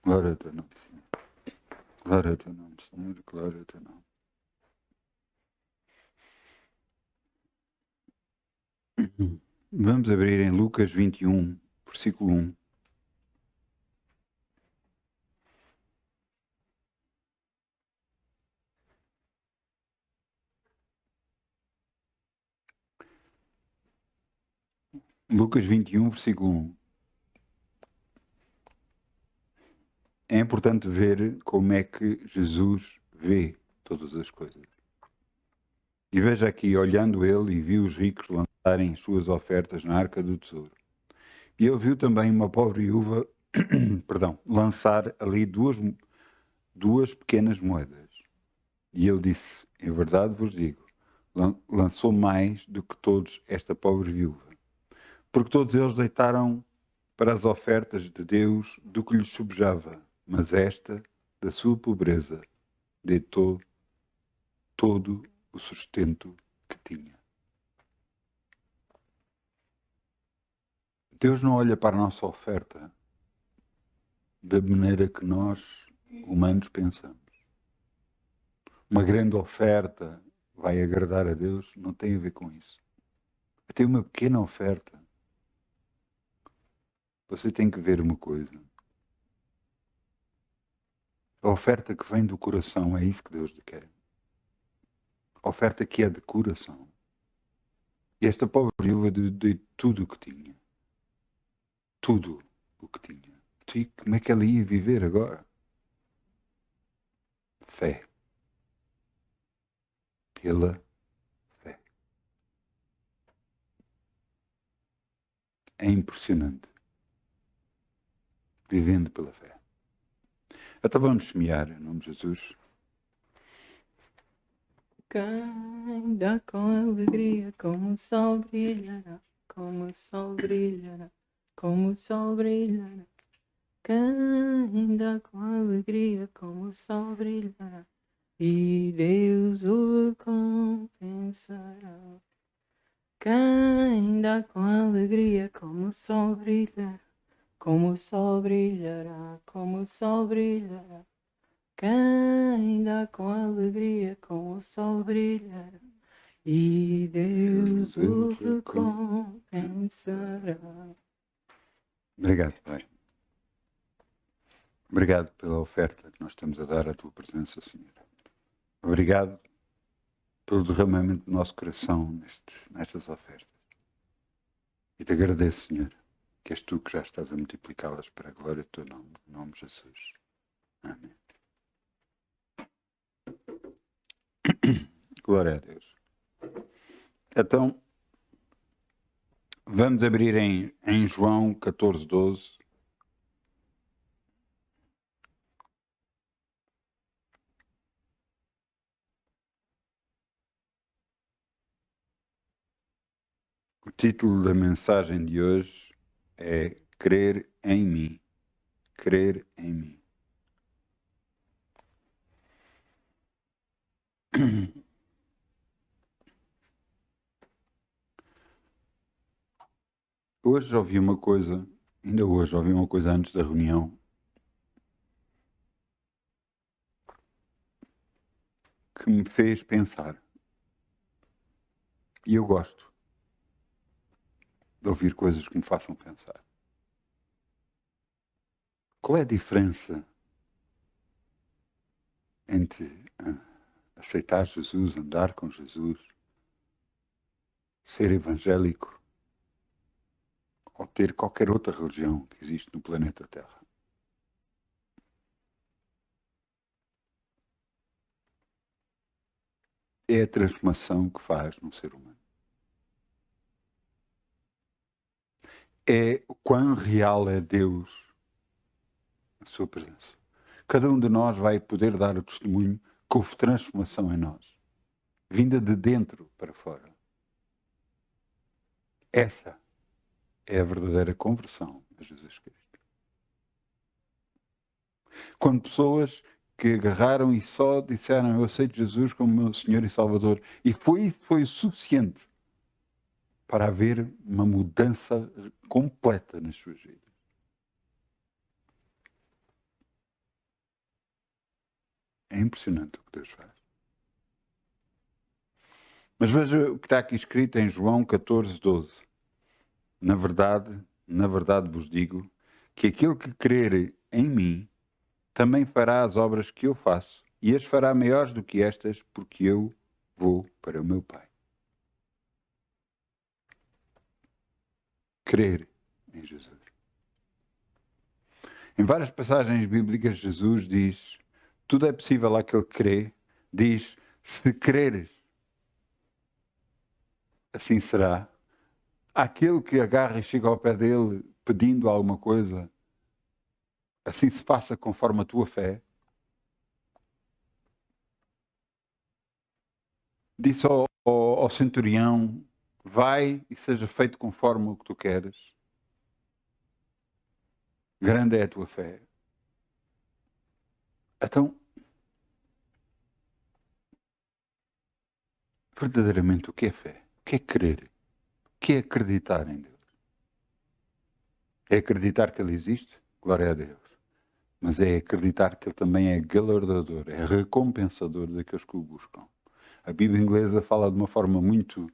Glória a teu nome, Senhor. Glória a teu nome, Senhor. Glória a teu nome. Vamos abrir em Lucas 21, versículo 1. Lucas 21, versículo 1. É importante ver como é que Jesus vê todas as coisas. E veja aqui, olhando ele, e viu os ricos lançarem suas ofertas na arca do tesouro. E ele viu também uma pobre viúva, lançar ali duas pequenas moedas. E ele disse, em verdade vos digo, lançou mais do que todos esta pobre viúva. Porque todos eles deitaram para as ofertas de Deus do que lhes sobejava, mas esta, da sua pobreza, deitou todo o sustento que tinha. Deus não olha para a nossa oferta da maneira que nós, humanos, pensamos. Uma grande oferta vai agradar a Deus, não tem a ver com isso. Tem uma pequena oferta. Você tem que ver uma coisa. A oferta que vem do coração, é isso que Deus lhe quer. A oferta que é de coração. E esta pobre viúva de tudo o que tinha. Tudo o que tinha. E como é que ela ia viver agora? Fé. Pela fé. É impressionante. Vivendo pela fé. Então vamos semear em nome de Jesus. Ainda com alegria, como o sol brilhará, como o sol brilhará, como o sol brilhará. Ainda com alegria, como o sol brilhará, e Deus o compensará. Ainda com alegria, como o sol brilhará, como o sol brilhará, como o sol brilhará. Ainda com alegria, como o sol brilhará, e Deus o recompensará. Obrigado, Pai. Obrigado pela oferta que nós estamos a dar à Tua presença, Senhor. Obrigado pelo derramamento do nosso coração nestas ofertas. E te agradeço, Senhor, que és Tu que já estás a multiplicá-las para a glória do Teu nome, em nome de Jesus. Amém. Glória a Deus. Então, vamos abrir em João 14, 12. O título da mensagem de hoje é Crer em mim. Crer em mim. Hoje ouvi uma coisa, ainda hoje ouvi uma coisa antes da reunião, que me fez pensar. E eu gosto de ouvir coisas que me façam pensar. Qual é a diferença entre aceitar Jesus, andar com Jesus, ser evangélico ou ter qualquer outra religião que existe no planeta Terra? É a transformação que faz num ser humano. É o quão real é Deus, a sua presença. Cada um de nós vai poder dar o testemunho que houve transformação em nós, vinda de dentro para fora. Essa é a verdadeira conversão a Jesus Cristo. Quando pessoas que agarraram e só disseram eu aceito Jesus como meu Senhor e Salvador, e foi o suficiente para haver uma mudança completa nas suas vidas. impressionante o que Deus faz. Mas veja o que está aqui escrito em João 14:12. Na verdade vos digo que aquele que crer em mim também fará as obras que eu faço e as fará maiores do que estas, porque eu vou para o meu Pai. Crer em Jesus. Em várias passagens bíblicas, Jesus diz: tudo é possível àquele que crê. Diz: se creres, assim será. Aquele que agarra e chega ao pé dele pedindo alguma coisa, assim se faça conforme a tua fé. Disse ao centurião: vai e seja feito conforme o que tu queres. Grande é a tua fé. Então, verdadeiramente, o que é fé? O que é crer? O que é acreditar em Deus? É acreditar que Ele existe? Glória a Deus. Mas é acreditar que Ele também é galardador, é recompensador daqueles que o buscam. A Bíblia inglesa fala de uma forma muito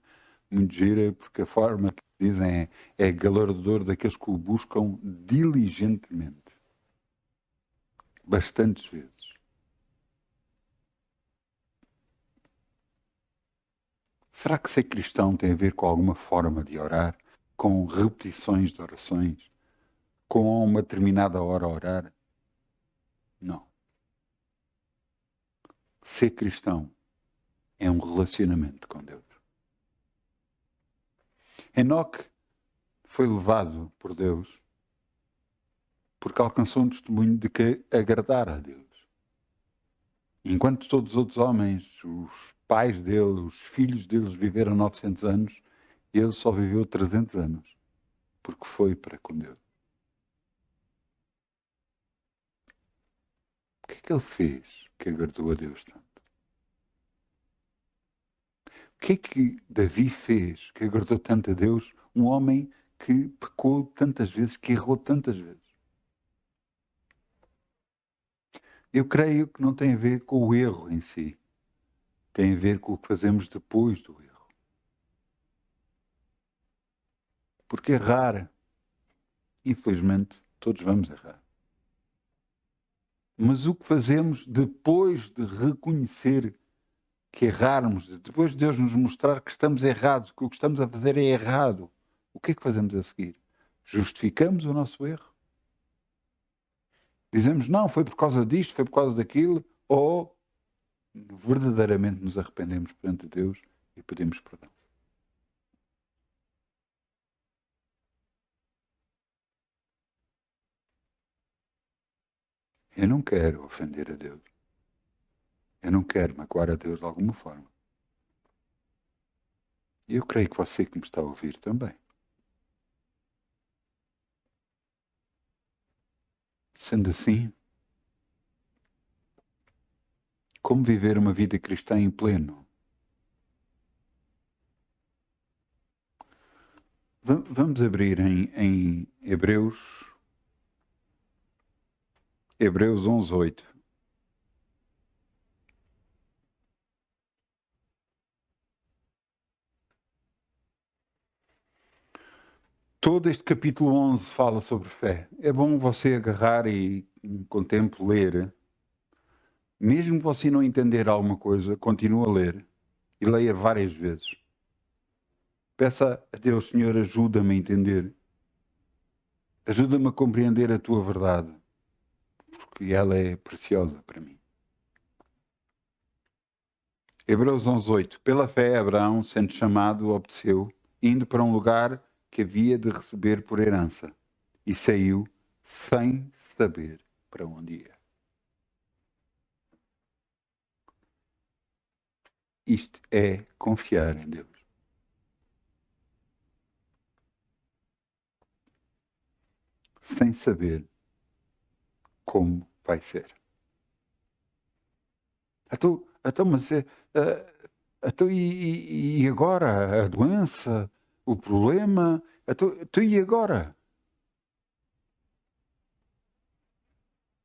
gira, porque a forma que dizem é galardador daqueles que o buscam diligentemente. Bastantes vezes. Será que ser cristão tem a ver com alguma forma de orar? Com repetições de orações? Com uma determinada hora orar? Não. Ser cristão é um relacionamento com Deus. Enoque foi levado por Deus porque alcançou um testemunho de que agradara a Deus. Enquanto todos os outros homens, os pais dele, os filhos deles viveram 900 anos, ele só viveu 300 anos, porque foi para com Deus. O que é que ele fez que agradou a Deus tanto? O que é que Davi fez que agradou tanto a Deus, um homem que pecou tantas vezes, que errou tantas vezes? Eu creio que não tem a ver com o erro em si. Tem a ver com o que fazemos depois do erro. Porque errar, infelizmente, todos vamos errar. Mas o que fazemos depois de reconhecer que errarmos, depois de Deus nos mostrar que estamos errados, que o que estamos a fazer é errado, o que é que fazemos a seguir? Justificamos o nosso erro? Dizemos, não, foi por causa disto, foi por causa daquilo, ou verdadeiramente nos arrependemos perante Deus e pedimos perdão? Eu não quero ofender a Deus. Eu não quero magoar a Deus de alguma forma. E eu creio que você que me está a ouvir também. Sendo assim, como viver uma vida cristã em pleno? Vamos abrir em Hebreus 11:8. Todo este capítulo 11 fala sobre fé. É bom você agarrar e, com tempo, ler. Mesmo que você não entender alguma coisa, continue a ler e leia várias vezes. Peça a Deus, Senhor, ajuda-me a entender. Ajuda-me a compreender a tua verdade, porque ela é preciosa para mim. Hebreus 11:8. Pela fé, Abraão, sendo chamado, obedeceu, indo para um lugar que havia de receber por herança, e saiu sem saber para onde ia. Isto é confiar em Deus. Sem saber como vai ser. Mas então, e agora? A doença? O problema? Então, e agora?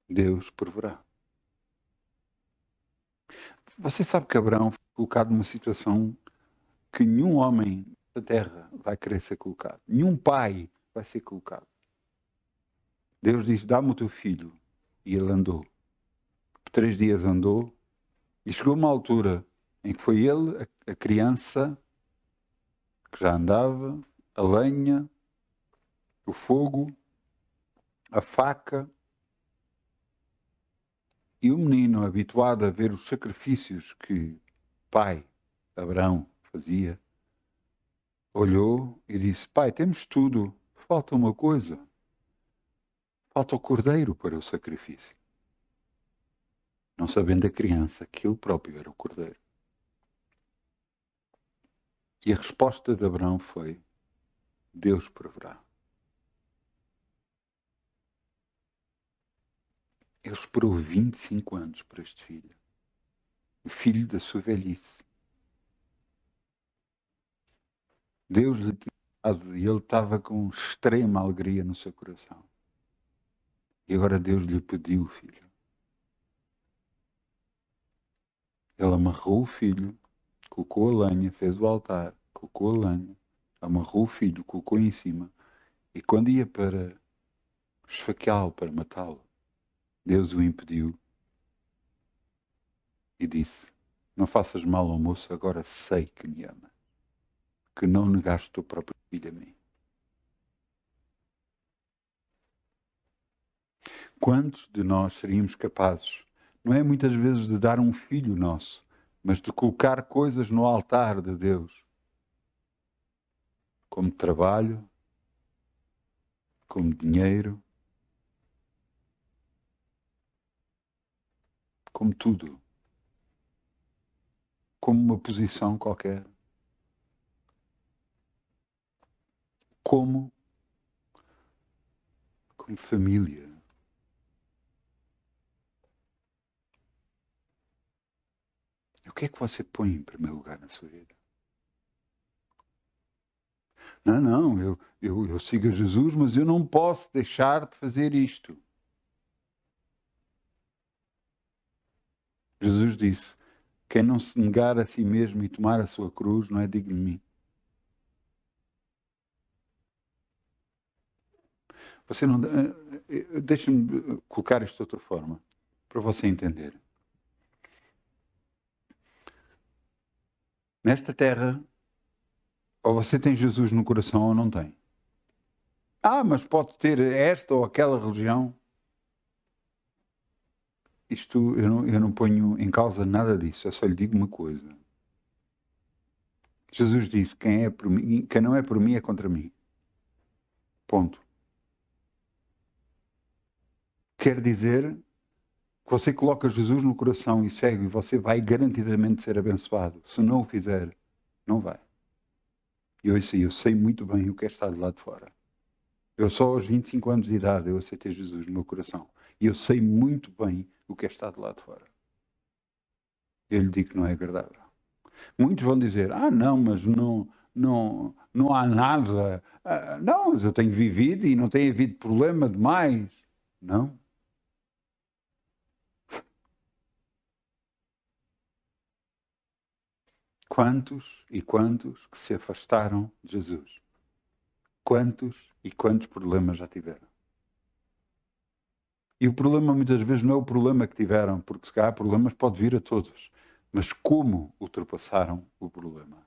Deus proverá. Você sabe que Abraão foi colocado numa situação que nenhum homem da terra vai querer ser colocado. Nenhum pai vai ser colocado. Deus diz, dá-me o teu filho. E ele andou. Por 3 dias andou. E chegou uma altura em que foi ele, a criança, que já andava, a lenha, o fogo, a faca. E o menino, habituado a ver os sacrifícios que o pai, Abraão, fazia, olhou e disse, pai, temos tudo, falta uma coisa. Falta o cordeiro para o sacrifício. Não sabendo a criança que ele próprio era o cordeiro. E a resposta de Abraão foi, Deus proverá. Ele esperou 25 anos por este filho. O filho da sua velhice. Deus lhe tinha dado e ele estava com extrema alegria no seu coração. E agora Deus lhe pediu o filho. Ele amarrou o filho, colocou a lenha, fez o altar, colocou a lenha, amarrou o filho, colocou em cima. E quando ia para esfaqueá-lo, para matá-lo, Deus o impediu e disse, não faças mal ao moço, agora sei que me ama, que não negaste o teu próprio filho a mim. Quantos de nós seríamos capazes, não é muitas vezes de dar um filho nosso, mas de colocar coisas no altar de Deus, como trabalho, como dinheiro, como tudo, como uma posição qualquer, como família. O que é que você põe em primeiro lugar na sua vida? Não, eu sigo a Jesus, mas eu não posso deixar de fazer isto. Jesus disse, quem não se negar a si mesmo e tomar a sua cruz não é digno de mim. Você não... Deixa-me colocar isto de outra forma, para você entender. Nesta terra, ou você tem Jesus no coração ou não tem. Mas pode ter esta ou aquela religião. Isto, eu não ponho em causa nada disso, eu só lhe digo uma coisa. Jesus disse, quem não é por mim é contra mim. Ponto. Quer dizer que você coloca Jesus no coração e segue, e você vai garantidamente ser abençoado. Se não o fizer, não vai. E eu sei muito bem o que é estar de lá de fora. Eu só aos 25 anos de idade eu aceitei Jesus no meu coração. E eu sei muito bem o que é estar de lá de fora. Eu lhe digo que não é agradável. Muitos vão dizer, não, mas não há nada. Não, mas eu tenho vivido e não tem havido problema demais. Não. Quantos e quantos que se afastaram de Jesus? Quantos e quantos problemas já tiveram? E o problema muitas vezes não é o problema que tiveram, porque se calhar problemas pode vir a todos, mas como ultrapassaram o problema.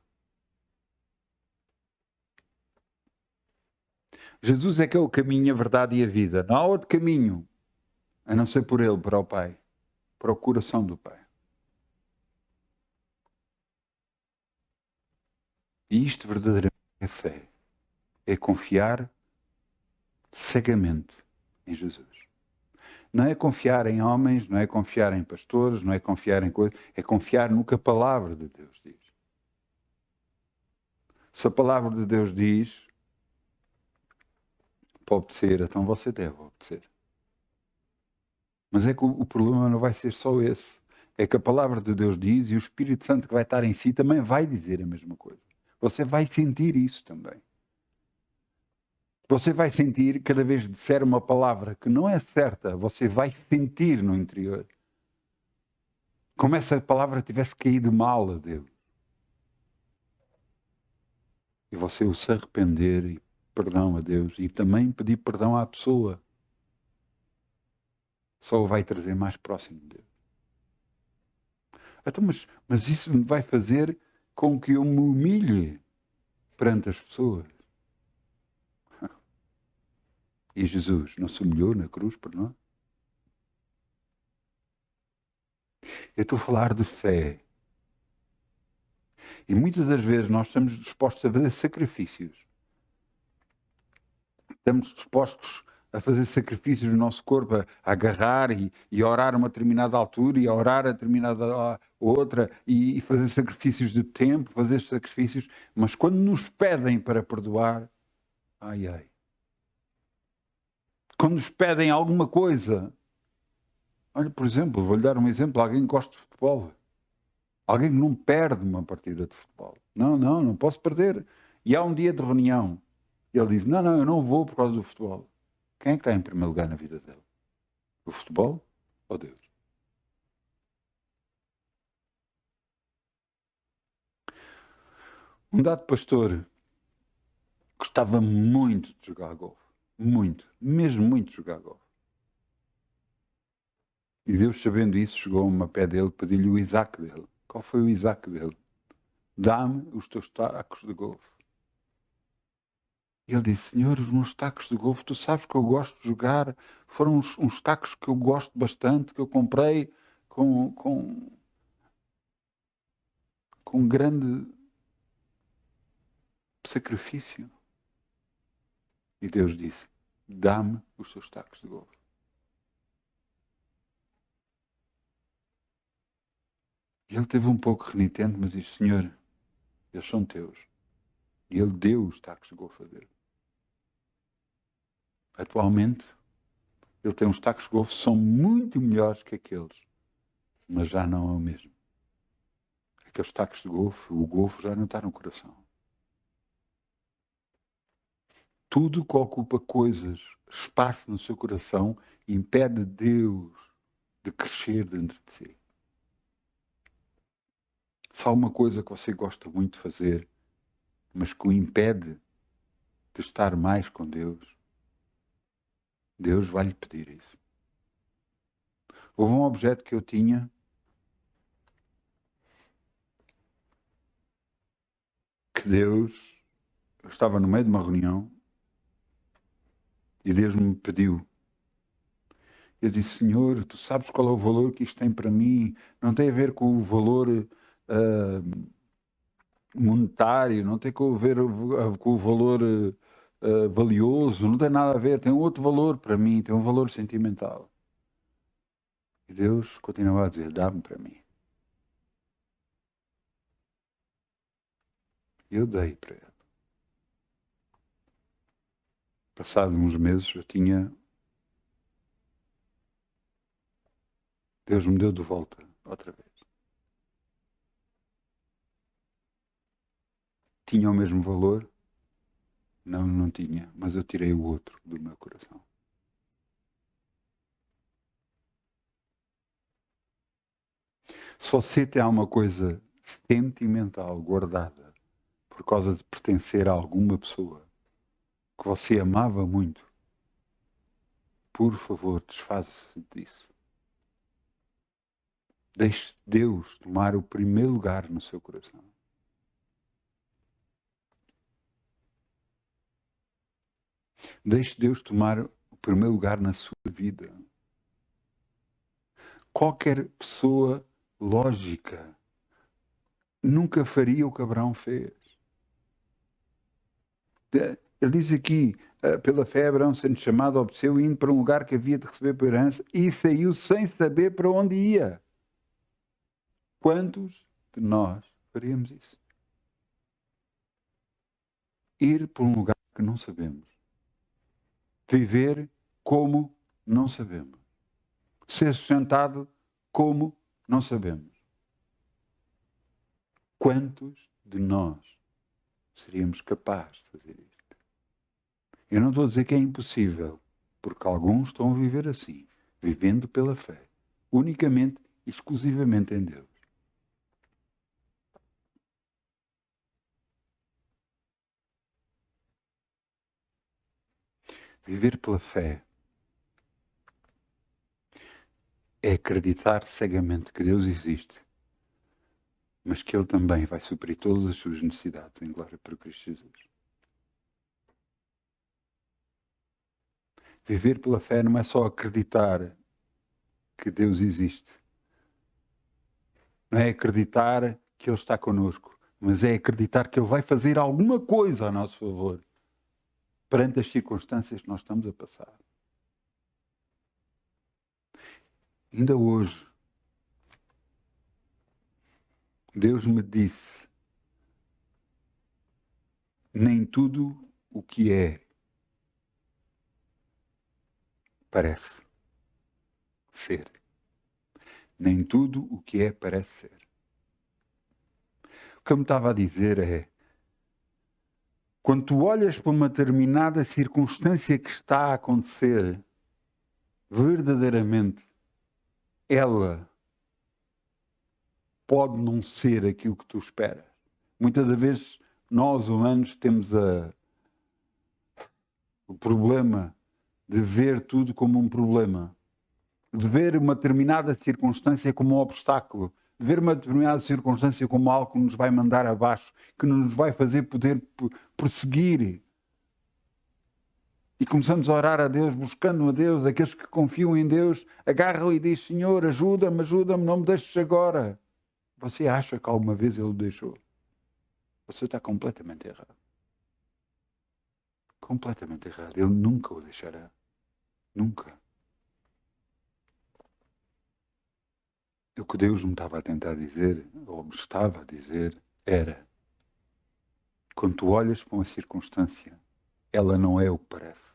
Jesus é que é o caminho, a verdade e a vida. Não há outro caminho a não ser por Ele, para o Pai, para o coração do Pai. E isto verdadeiramente é fé. É confiar cegamente em Jesus. Não é confiar em homens, não é confiar em pastores, não é confiar em coisas, é confiar no que a palavra de Deus diz. Se a palavra de Deus diz para obedecer, então você deve obedecer. Mas é que o problema não vai ser só esse. É que a palavra de Deus diz e o Espírito Santo que vai estar em si também vai dizer a mesma coisa. Você vai sentir isso também. Você vai sentir, cada vez que disser uma palavra que não é certa, você vai sentir no interior. Como se a palavra tivesse caído mal a Deus. E você o se arrepender e perdão a Deus e também pedir perdão à pessoa, só o vai trazer mais próximo de Deus. Então, mas isso me vai fazer com que eu me humilhe perante as pessoas. E Jesus não se humilhou na cruz por nós? Eu estou a falar de fé. E muitas das vezes nós estamos dispostos a fazer sacrifícios. Estamos dispostos a fazer sacrifícios no nosso corpo, a agarrar e orar a uma determinada altura e a orar a determinada outra e fazer sacrifícios de tempo, fazer sacrifícios, mas quando nos pedem para perdoar, ai ai. Quando nos pedem alguma coisa, olha, por exemplo, vou-lhe dar um exemplo, alguém que gosta de futebol. Alguém que não perde uma partida de futebol. Não posso perder. E há um dia de reunião. Ele diz, não, eu não vou por causa do futebol. Quem é que está em primeiro lugar na vida dele? O futebol ou Deus? Um dado pastor gostava muito de jogar golfe. Muito. Mesmo muito de jogar golfe. E Deus, sabendo isso, chegou a uma pé dele, pediu-lhe o Isaac dele. Qual foi o Isaac dele? Dá-me os teus tacos de golfe. E ele disse, Senhor, os meus tacos de golfe, tu sabes que eu gosto de jogar, foram uns tacos que eu gosto bastante, que eu comprei com grande sacrifício. E Deus disse, dá-me os teus tacos de golfe. E ele teve um pouco renitente, mas disse, Senhor, eles são teus. E ele deu os tacos de golfe a Deus. Atualmente, ele tem uns tacos de golfe que são muito melhores que aqueles, mas já não é o mesmo. Aqueles tacos de golfe, o golfe já não está no coração. Tudo que ocupa coisas, espaço no seu coração, impede Deus de crescer dentro de si. Se há uma coisa que você gosta muito de fazer, mas que o impede de estar mais com Deus, Deus vai lhe pedir isso. Houve um objeto que eu tinha que Deus, eu estava no meio de uma reunião e Deus me pediu. Eu disse, Senhor, tu sabes qual é o valor que isto tem para mim? Não tem a ver com o valor monetário, não tem a ver com o valor valioso, não tem nada a ver, tem outro valor para mim, tem um valor sentimental. E Deus continuava a dizer, dá-me para mim. Eu dei para ele. Passados uns meses eu tinha... Deus me deu de volta, outra vez. Tinha o mesmo valor? Não, não tinha, mas eu tirei o outro do meu coração. Se você tem alguma coisa sentimental guardada por causa de pertencer a alguma pessoa que você amava muito, por favor, desfaça-se disso. Deixe Deus tomar o primeiro lugar no seu coração. Deixe Deus tomar o primeiro lugar na sua vida. Qualquer pessoa lógica nunca faria o que Abraão fez. Ele diz aqui, pela fé Abraão sendo chamado, obedeceu, indo para um lugar que havia de receber por herança e saiu sem saber para onde ia. Quantos de nós faríamos isso? Ir para um lugar que não sabemos. Viver como não sabemos. Ser sustentado como não sabemos. Quantos de nós seríamos capazes de fazer isto? Eu não estou a dizer que é impossível, porque alguns estão a viver assim, vivendo pela fé, unicamente exclusivamente em Deus. Viver pela fé é acreditar cegamente que Deus existe, mas que Ele também vai suprir todas as suas necessidades em glória para Cristo Jesus. Viver pela fé não é só acreditar que Deus existe. Não é acreditar que Ele está connosco, mas é acreditar que Ele vai fazer alguma coisa a nosso favor perante as circunstâncias que nós estamos a passar. Ainda hoje, Deus me disse: nem tudo o que é parece ser. Nem tudo o que é parece ser. O que eu me estava a dizer é: quando tu olhas para uma determinada circunstância que está a acontecer, verdadeiramente, ela pode não ser aquilo que tu esperas. Muitas das vezes, nós humanos temos o problema de ver tudo como um problema, de ver uma determinada circunstância como um obstáculo, de ver uma determinada circunstância como algo que nos vai mandar abaixo, que nos vai fazer poder prosseguir. E começamos a orar a Deus, buscando a Deus, aqueles que confiam em Deus, agarram e dizem: Senhor, ajuda-me, ajuda-me, não me deixes agora. Você acha que alguma vez Ele o deixou? Você está completamente errado. Completamente errado. Ele nunca o deixará. Nunca. O que Deus me estava a tentar dizer, ou me estava a dizer, era: quando tu olhas para uma circunstância, ela não é o que parece.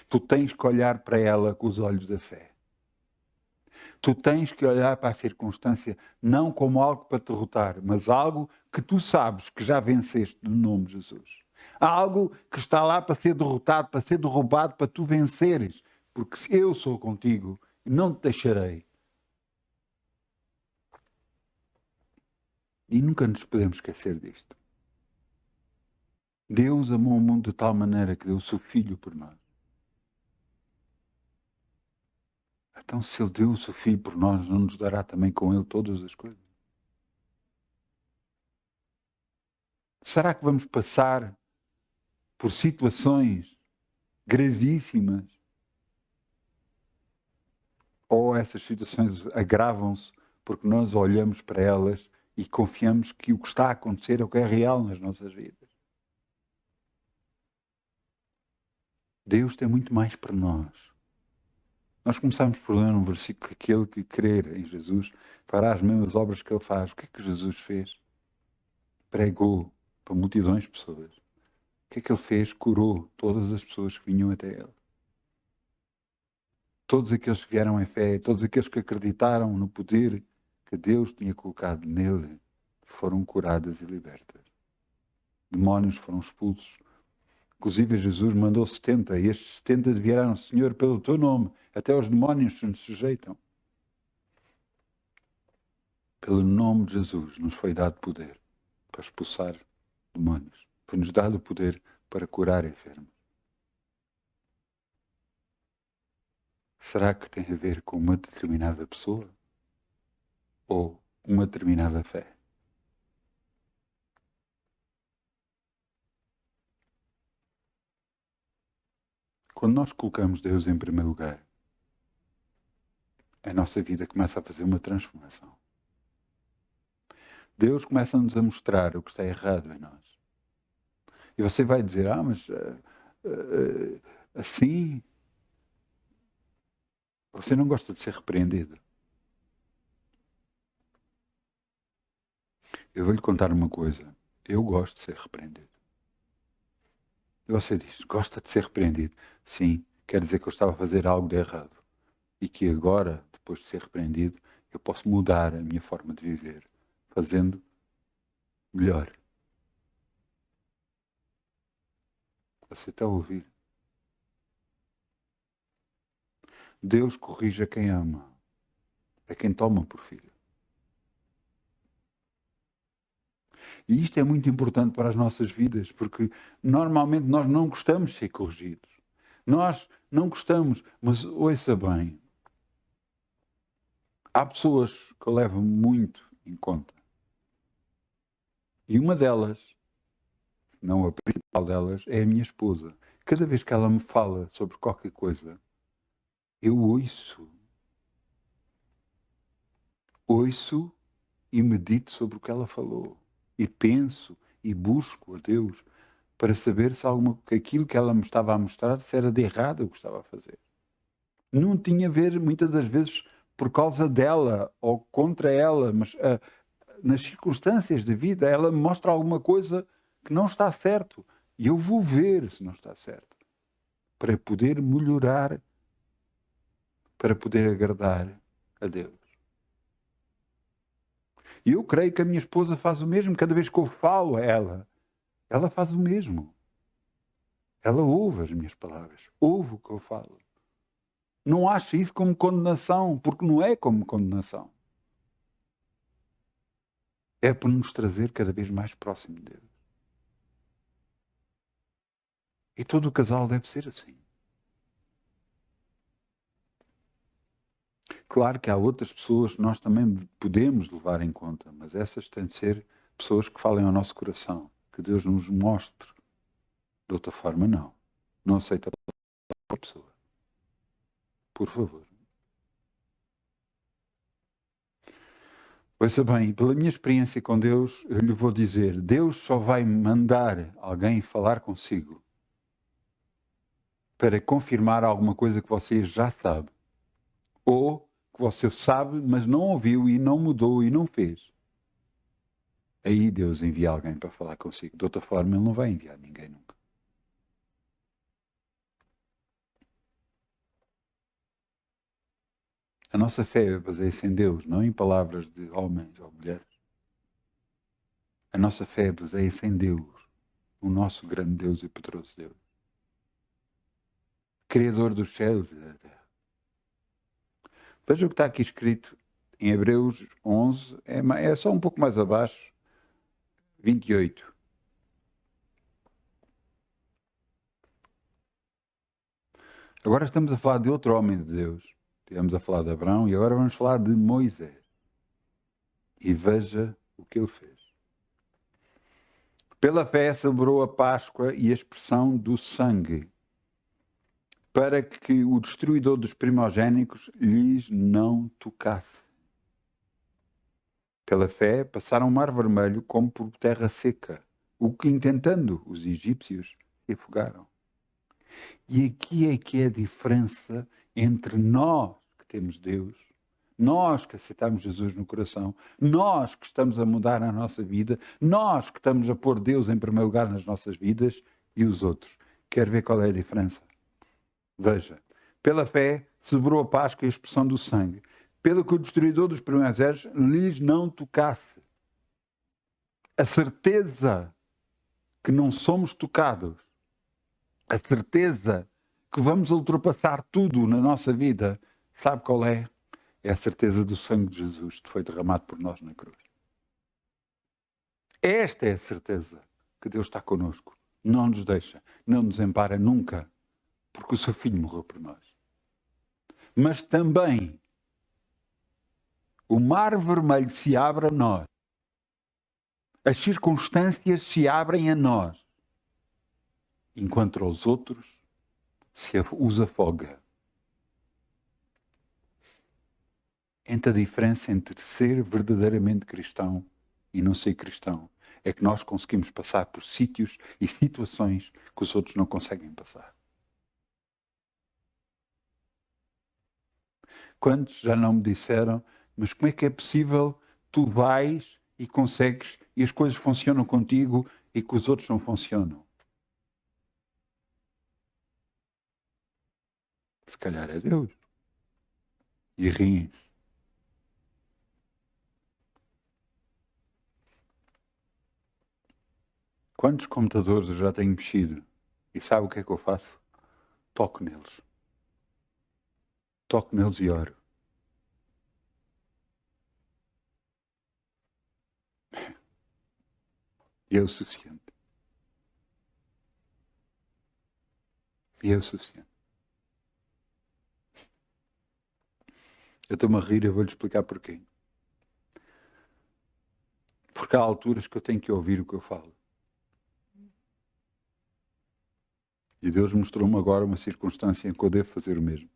Tu tens que olhar para ela com os olhos da fé. Tu tens que olhar para a circunstância não como algo para te derrotar, mas algo que tu sabes que já venceste no nome de Jesus. Algo que está lá para ser derrotado, para ser derrubado, para tu venceres. Porque se eu sou contigo, não te deixarei. E nunca nos podemos esquecer disto. Deus amou o mundo de tal maneira que deu o seu Filho por nós. Então, se Ele deu o seu Filho por nós, não nos dará também com Ele todas as coisas? Será que vamos passar por situações gravíssimas? Ou essas situações agravam-se porque nós olhamos para elas e confiamos que o que está a acontecer é o que é real nas nossas vidas? Deus tem muito mais para nós. Nós começamos por ler um versículo que aquele que crer em Jesus fará as mesmas obras que Ele faz. O que é que Jesus fez? Pregou para multidões de pessoas. O que é que Ele fez? Curou todas as pessoas que vinham até Ele. Todos aqueles que vieram em fé, todos aqueles que acreditaram no poder que Deus tinha colocado nele, foram curadas e libertas. Demónios foram expulsos. Inclusive Jesus mandou 70, e estes 70 vieram: Senhor, pelo teu nome, até os demónios se nos sujeitam. Pelo nome de Jesus nos foi dado poder para expulsar demónios. Foi-nos dado o poder para curar enfermos. Será que tem a ver com uma determinada pessoa? Ou uma determinada fé? Quando nós colocamos Deus em primeiro lugar, a nossa vida começa a fazer uma transformação. Deus começa-nos a mostrar o que está errado em nós. E você vai dizer: mas assim, você não gosta de ser repreendido. Eu vou lhe contar uma coisa. Eu gosto de ser repreendido. E você diz: gosta de ser repreendido? Sim, quer dizer que eu estava a fazer algo de errado. E que agora, depois de ser repreendido, eu posso mudar a minha forma de viver, fazendo melhor. Você está a ouvir? Deus corrige a quem ama, a quem toma por filho. E isto é muito importante para as nossas vidas, porque normalmente nós não gostamos de ser corrigidos. Nós não gostamos, mas ouça bem. Há pessoas que eu levo muito em conta. E uma delas, não a principal delas, é a minha esposa. Cada vez que ela me fala sobre qualquer coisa, eu ouço e medito sobre o que ela falou. E penso e busco a Deus para saber se aquilo que ela me estava a mostrar se era de errado o que estava a fazer. Não tinha a ver, muitas das vezes, por causa dela ou contra ela, mas nas circunstâncias de vida, ela me mostra alguma coisa que não está certo. E eu vou ver se não está certo. Para poder melhorar, para poder agradar a Deus. E eu creio que a minha esposa faz o mesmo. Cada vez que eu falo a ela faz o mesmo. Ela ouve as minhas palavras, ouve o que eu falo. Não acha isso como condenação, porque não é como condenação. É para nos trazer cada vez mais próximo de Deus. E todo o casal deve ser assim. Claro que há outras pessoas que nós também podemos levar em conta, mas essas têm de ser pessoas que falem ao nosso coração, que Deus nos mostre. De outra forma, não. Não aceita a pessoa. Por favor. Ouça bem, pela minha experiência com Deus, eu lhe vou dizer, Deus só vai mandar alguém falar consigo para confirmar alguma coisa que você já sabe. Ou que você sabe, mas não ouviu e não mudou e não fez. Aí Deus envia alguém para falar consigo. De outra forma, Ele não vai enviar ninguém nunca. A nossa fé baseia-se em Deus, não em palavras de homens ou mulheres. A nossa fé baseia-se em Deus, o nosso grande Deus e poderoso Deus. Criador dos céus e da terra. Veja o que está aqui escrito em Hebreus 11, é só um pouco mais abaixo, 28. Agora estamos a falar de outro homem de Deus. Estivemos a falar de Abraão e agora vamos falar de Moisés. E veja o que ele fez. Pela fé celebrou a Páscoa e a expressão do sangue, para que o destruidor dos primogênitos lhes não tocasse. Pela fé passaram o Mar Vermelho como por terra seca, o que, intentando, os egípcios se afogaram. E aqui é que é a diferença entre nós que temos Deus, nós que aceitamos Jesus no coração, nós que estamos a mudar a nossa vida, nós que estamos a pôr Deus em primeiro lugar nas nossas vidas e os outros. Quer ver qual é a diferença? Veja, pela fé celebrou a Páscoa e a expressão do sangue, pelo que o destruidor dos primogênitos lhes não tocasse. A certeza que não somos tocados, a certeza que vamos ultrapassar tudo na nossa vida, sabe qual é? É a certeza do sangue de Jesus que foi derramado por nós na cruz. Esta é a certeza que Deus está connosco. Não nos deixa, não nos ampara nunca, porque o seu Filho morreu por nós. Mas também o mar vermelho se abre a nós. As circunstâncias se abrem a nós, enquanto aos outros os afoga. Entre a diferença entre ser verdadeiramente cristão e não ser cristão é que nós conseguimos passar por sítios e situações que os outros não conseguem passar. Quantos já não me disseram, mas como é que é possível tu vais e consegues e as coisas funcionam contigo e que os outros não funcionam? Se calhar é Deus. E riem. Quantos computadores eu já tenho mexido? E sabe o que é que eu faço? Toco neles. toco neles e oro. E é o suficiente. E é o suficiente. Eu estou-me a rir, eu vou-lhe explicar porquê. Porque há alturas que eu tenho que ouvir o que eu falo. E Deus mostrou-me agora uma circunstância em que eu devo fazer o mesmo.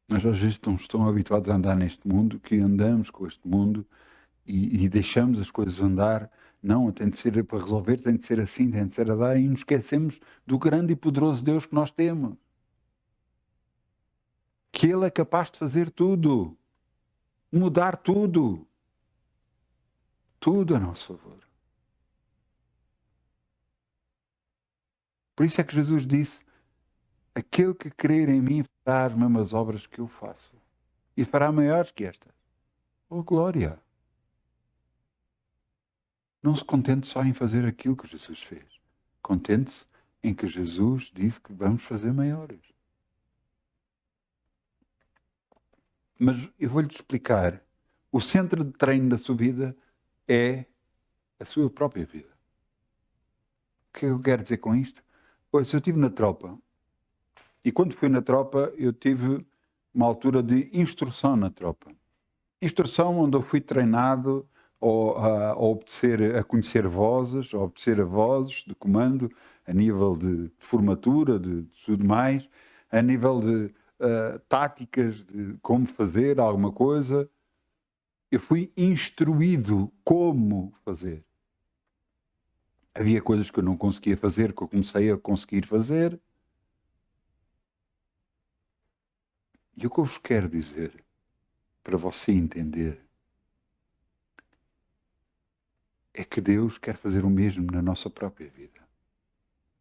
Nós às vezes estamos tão habituados a andar neste mundo que andamos com este mundo e deixamos as coisas andar. Não, tem de ser para resolver, tem de ser assim, tem de ser a dar, e nos esquecemos do grande e poderoso Deus que nós temos. Que Ele é capaz de fazer tudo. Mudar tudo. Tudo a nosso favor. Por isso é que Jesus disse: aquele que crer em mim fará as mesmas obras que eu faço. E fará maiores que estas. Oh, glória! Não se contente só em fazer aquilo que Jesus fez. Contente-se em que Jesus disse que vamos fazer maiores. Mas eu vou-lhe explicar. O centro de treino da sua vida é a sua própria vida. O que eu quero dizer com isto? Pois, eu estive na tropa. E quando fui na tropa, eu tive uma altura de instrução na tropa. Instrução onde eu fui treinado a obedecer, a conhecer vozes, a obedecer a vozes de comando, a nível de formatura, de tudo mais, a nível de táticas de como fazer alguma coisa. Eu fui instruído como fazer. Havia coisas que eu não conseguia fazer, que eu comecei a conseguir fazer. E o que eu vos quero dizer, para você entender, é que Deus quer fazer o mesmo na nossa própria vida.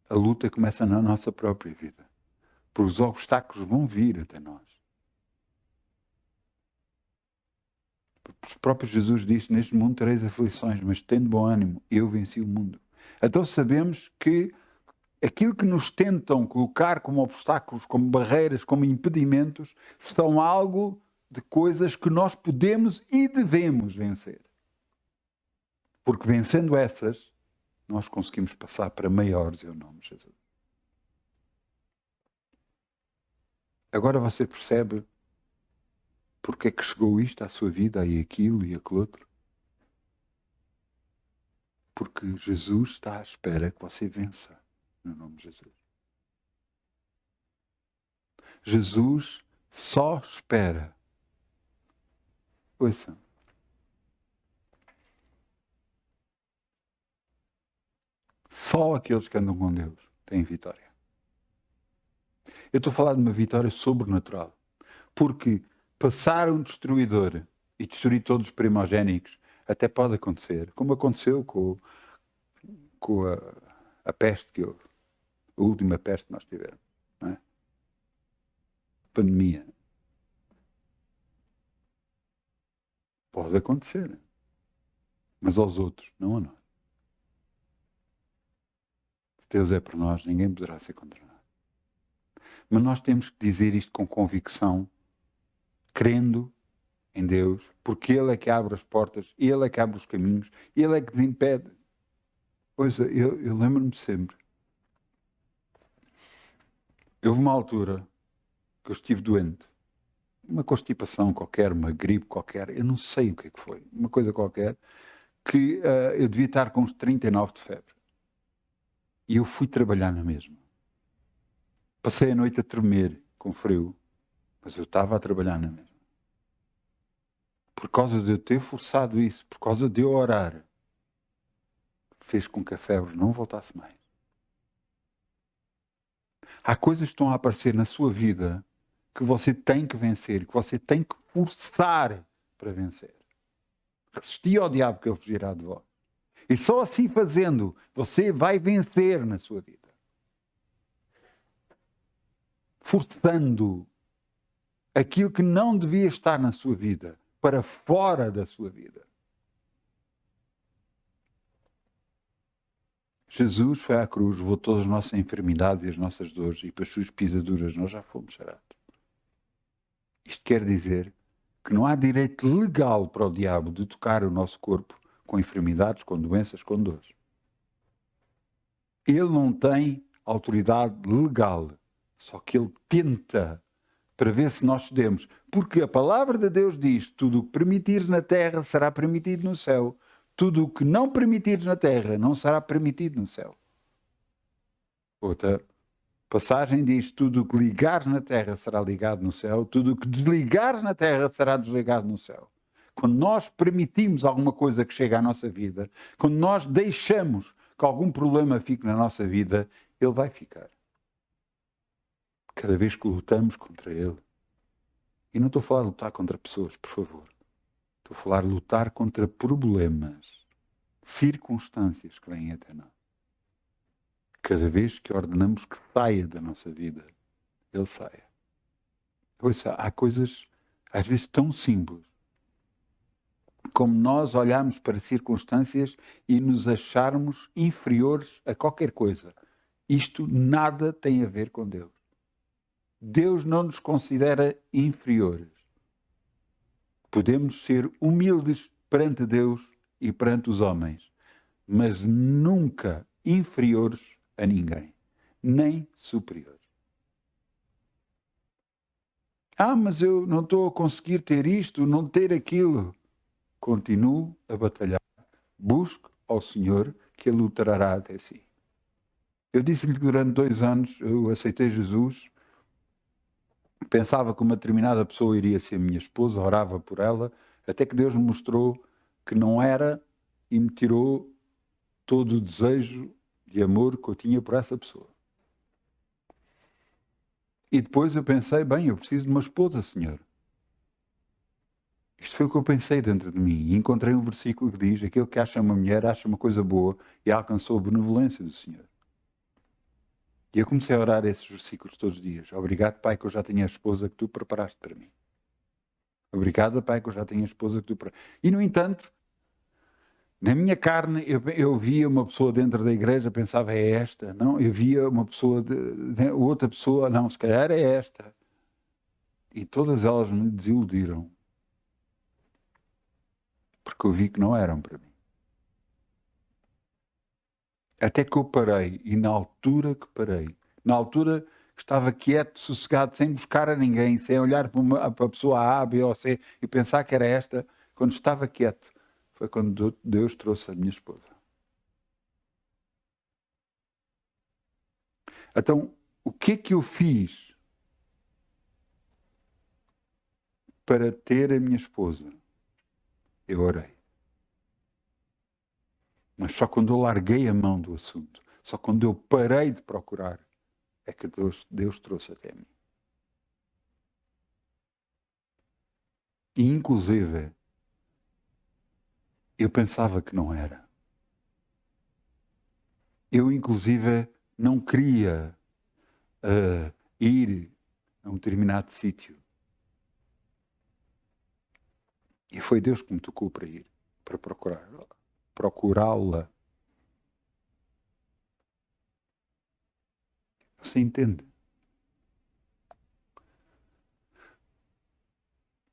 A luta começa na nossa própria vida. Porque os obstáculos vão vir até nós. O próprio Jesus disse: neste mundo tereis aflições, mas tendo bom ânimo, eu venci o mundo. Então sabemos que aquilo que nos tentam colocar como obstáculos, como barreiras, como impedimentos, são algo de coisas que nós podemos e devemos vencer. Porque vencendo essas, nós conseguimos passar para maiores em nome de Jesus. Agora você percebe porque é que chegou isto à sua vida, e aquilo e aquele outro? Porque Jesus está à espera que você vença, no nome de Jesus. Jesus só espera. Ouça. Só aqueles que andam com Deus têm vitória. Eu estou a falar de uma vitória sobrenatural. Porque passar um destruidor e destruir todos os primogénicos até pode acontecer, como aconteceu com a peste que houve, a última peste que nós tivemos, não é? Pandemia. Pode acontecer, mas aos outros, não a nós. Se Deus é por nós, ninguém poderá ser contra nós. Mas nós temos que dizer isto com convicção, crendo em Deus, porque Ele é que abre as portas, Ele é que abre os caminhos, Ele é que desimpede. Pois eu lembro-me sempre. Houve uma altura que eu estive doente. Uma constipação qualquer, uma gripe qualquer, eu não sei o que é que foi. Uma coisa qualquer, que eu devia estar com uns 39 de febre. E eu fui trabalhar na mesma. Passei a noite a tremer com frio, mas eu estava a trabalhar na mesma. Por causa de eu ter forçado isso, por causa de eu orar, fez com que a febre não voltasse mais. Há coisas que estão a aparecer na sua vida que você tem que vencer, que você tem que forçar para vencer. Resistir ao diabo que ele fugirá de vós. E só assim fazendo, você vai vencer na sua vida. Forçando aquilo que não devia estar na sua vida para fora da sua vida. Jesus foi à cruz, levou todas as nossas enfermidades e as nossas dores, e pelas suas pisaduras nós já fomos sarados. Isto quer dizer que não há direito legal para o diabo de tocar o nosso corpo com enfermidades, com doenças, com dores. Ele não tem autoridade legal, só que ele tenta para ver se nós cedemos. Porque a palavra de Deus diz: tudo o que permitires na terra será permitido no céu. Tudo o que não permitires na terra não será permitido no céu. Outra passagem diz: tudo o que ligares na terra será ligado no céu. Tudo o que desligares na terra será desligado no céu. Quando nós permitimos alguma coisa que chega à nossa vida, quando nós deixamos que algum problema fique na nossa vida, ele vai ficar. Cada vez que lutamos contra ele. E não estou a falar de lutar contra pessoas, por favor. Estou a falar de lutar contra problemas, circunstâncias que vêm até nós. Cada vez que ordenamos que saia da nossa vida, ele saia. Ouça, há coisas, às vezes, tão simples, como nós olharmos para circunstâncias e nos acharmos inferiores a qualquer coisa. Isto nada tem a ver com Deus. Deus não nos considera inferiores. Podemos ser humildes perante Deus e perante os homens, mas nunca inferiores a ninguém, nem superiores. Mas eu não estou a conseguir ter isto, não ter aquilo. Continuo a batalhar. Busque ao Senhor, que Ele o trará até si. Eu disse-lhe que durante 2 anos eu aceitei Jesus. Pensava que uma determinada pessoa iria ser minha esposa, orava por ela, até que Deus me mostrou que não era e me tirou todo o desejo de amor que eu tinha por essa pessoa. E depois eu pensei, bem, eu preciso de uma esposa, Senhor. Isto foi o que eu pensei dentro de mim. E encontrei um versículo que diz: aquele que acha uma mulher, acha uma coisa boa e alcançou a benevolência do Senhor. E eu comecei a orar esses versículos todos os dias. Obrigado, Pai, que eu já tenho a esposa que tu preparaste para mim. Obrigado, Pai, que eu já tenho a esposa que tu preparaste. E, no entanto, na minha carne, eu via uma pessoa dentro da igreja, pensava, é esta. Não, eu via uma pessoa, outra pessoa, não, se calhar é esta. E todas elas me desiludiram. Porque eu vi que não eram para mim. Até que eu parei, e na altura que parei, na altura que estava quieto, sossegado, sem buscar a ninguém, sem olhar para a pessoa A, B ou C e pensar que era esta, quando estava quieto, foi quando Deus trouxe a minha esposa. Então, o que é que eu fiz para ter a minha esposa? Eu orei. Mas só quando eu larguei a mão do assunto, só quando eu parei de procurar, é que Deus trouxe até mim. E, inclusive, eu pensava que não era. Eu, inclusive, não queria ir a um determinado sítio. E foi Deus que me tocou para ir, para procurá-la. Você entende?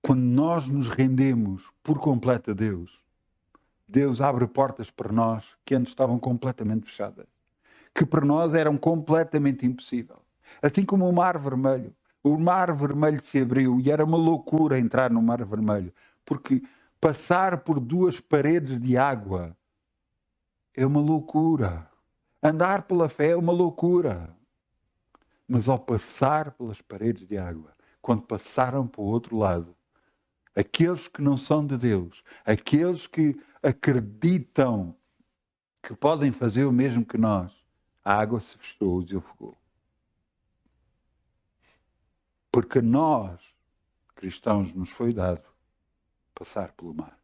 Quando nós nos rendemos por completo a Deus, Deus abre portas para nós que antes estavam completamente fechadas, que para nós eram completamente impossível. Assim como o Mar Vermelho. O Mar Vermelho se abriu e era uma loucura entrar no Mar Vermelho, porque passar por 2 paredes de água é uma loucura. Andar pela fé é uma loucura. Mas ao passar pelas paredes de água, quando passaram para o outro lado, aqueles que não são de Deus, aqueles que acreditam que podem fazer o mesmo que nós, a água se fechou e afogou. Porque nós, cristãos, nos foi dado passar pelo mar.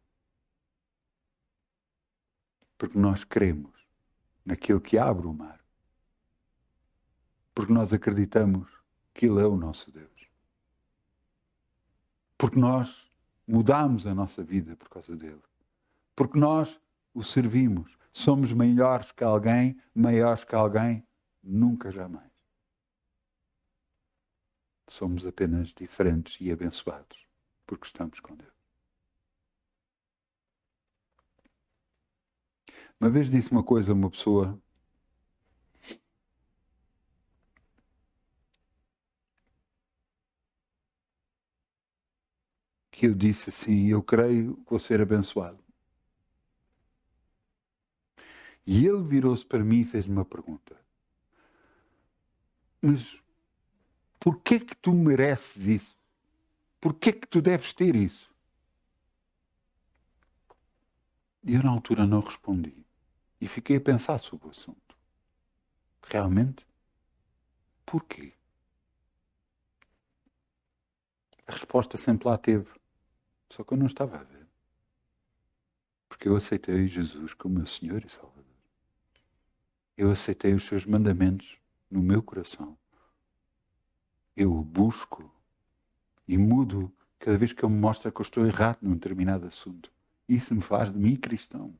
Porque nós cremos naquilo que abre o mar. Porque nós acreditamos que Ele é o nosso Deus. Porque nós mudamos a nossa vida por causa dele. Porque nós o servimos. Somos melhores que alguém, maiores que alguém? Nunca, jamais. Somos apenas diferentes e abençoados porque estamos com Deus. Uma vez disse uma coisa a uma pessoa que eu disse assim, eu creio que vou ser abençoado. E ele virou-se para mim e fez-me uma pergunta. Mas porquê que tu mereces isso? Porquê que tu deves ter isso? E eu na altura não respondi. E fiquei a pensar sobre o assunto. Realmente? Porquê? A resposta sempre lá teve. Só que eu não estava a ver. Porque eu aceitei Jesus como meu Senhor e Salvador. Eu aceitei os seus mandamentos no meu coração. Eu o busco e mudo cada vez que ele me mostra que eu estou errado num determinado assunto. Isso me faz de mim cristão.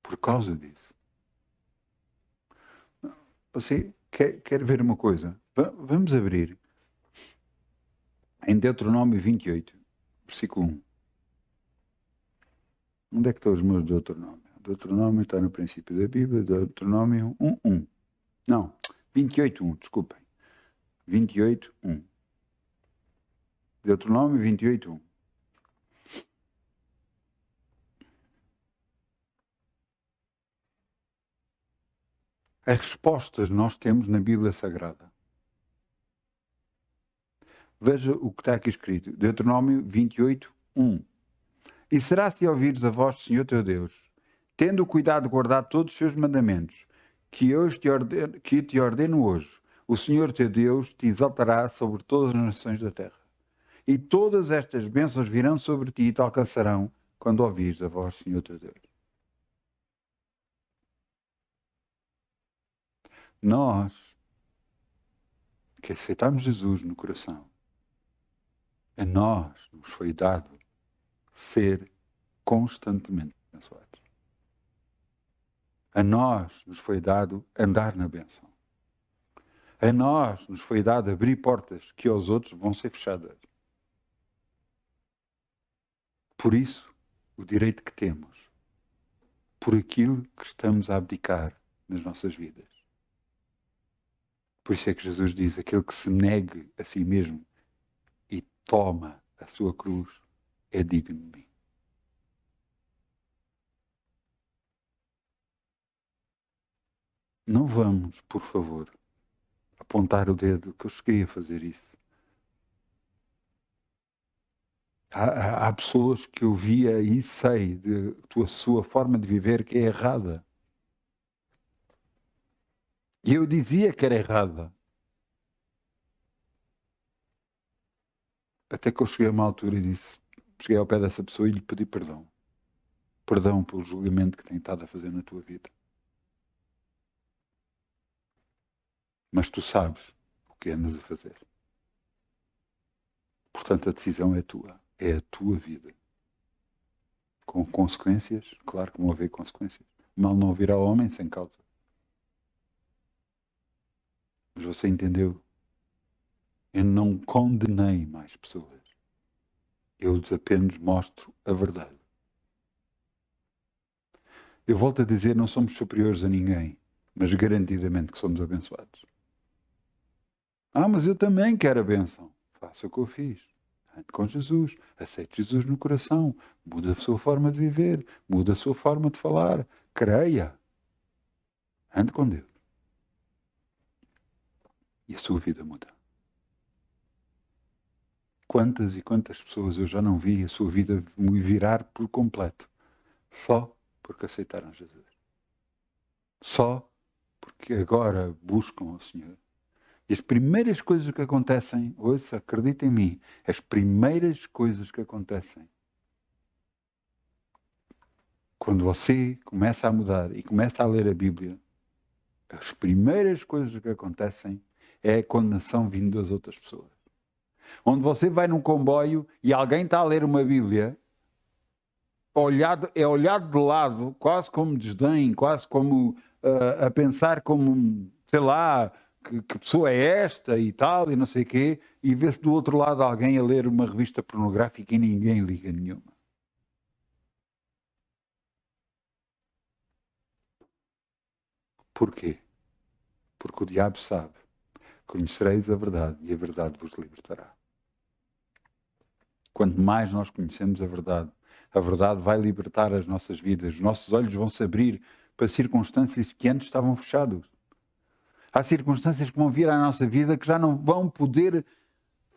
Por causa disso. Você quer ver uma coisa? Vamos abrir em Deuteronômio 28, versículo 1. Onde é que estão os meus Deuteronômio? Deuteronômio está no princípio da Bíblia, Deuteronômio 1:1. Não, 28:1, desculpem. 28:1. Deuteronômio 28:1. As respostas nós temos na Bíblia Sagrada. Veja o que está aqui escrito. Deuteronômio 28:1. E será se ouvires a voz do Senhor teu Deus, tendo o cuidado de guardar todos os seus mandamentos, que te ordeno hoje, o Senhor teu Deus te exaltará sobre todas as nações da terra. E todas estas bênçãos virão sobre ti e te alcançarão quando ouvires a voz do Senhor teu Deus. Nós, que aceitamos Jesus no coração, a nós nos foi dado ser constantemente abençoados. A nós nos foi dado andar na bênção. A nós nos foi dado abrir portas que aos outros vão ser fechadas. Por isso, o direito que temos, por aquilo que estamos a abdicar nas nossas vidas. Por isso é que Jesus diz, aquele que se negue a si mesmo e toma a sua cruz é digno de mim. Não vamos, por favor, apontar o dedo que eu cheguei a fazer isso. Há pessoas que eu via e sei de sua forma de viver que é errada. E eu dizia que era errada. Até que eu cheguei a uma altura e cheguei ao pé dessa pessoa e lhe pedi perdão. Perdão pelo julgamento que tem estado a fazer na tua vida. Mas tu sabes o que andas a fazer. Portanto, a decisão é tua. É a tua vida. Com consequências, claro que vão haver consequências. Mal não virá ao homem sem causa. Mas você entendeu? Eu não condenei mais pessoas. Eu apenas mostro a verdade. Eu volto a dizer, não somos superiores a ninguém, mas garantidamente que somos abençoados. Mas eu também quero a bênção. Faça o que eu fiz. Ande com Jesus. Aceite Jesus no coração. Muda a sua forma de viver. Muda a sua forma de falar. Creia. Ande com Deus. E a sua vida muda. Quantas e quantas pessoas eu já não vi a sua vida virar por completo. Só porque aceitaram Jesus. Só porque agora buscam o Senhor. E as primeiras coisas que acontecem, ouça, acredita em mim, as primeiras coisas que acontecem, quando você começa a mudar e começa a ler a Bíblia, as primeiras coisas que acontecem é a condenação vindo das outras pessoas. Onde você vai num comboio e alguém está a ler uma Bíblia olhado de lado, quase como desdém, quase como a pensar como, sei lá, que pessoa é esta e tal, e não sei o quê, e vê-se do outro lado alguém a ler uma revista pornográfica e ninguém liga nenhuma. Porquê? Porque o diabo sabe: conhecereis a verdade e a verdade vos libertará. Quanto mais nós conhecemos a verdade vai libertar as nossas vidas. Os nossos olhos vão se abrir para circunstâncias que antes estavam fechados. Há circunstâncias que vão vir à nossa vida que já não vão poder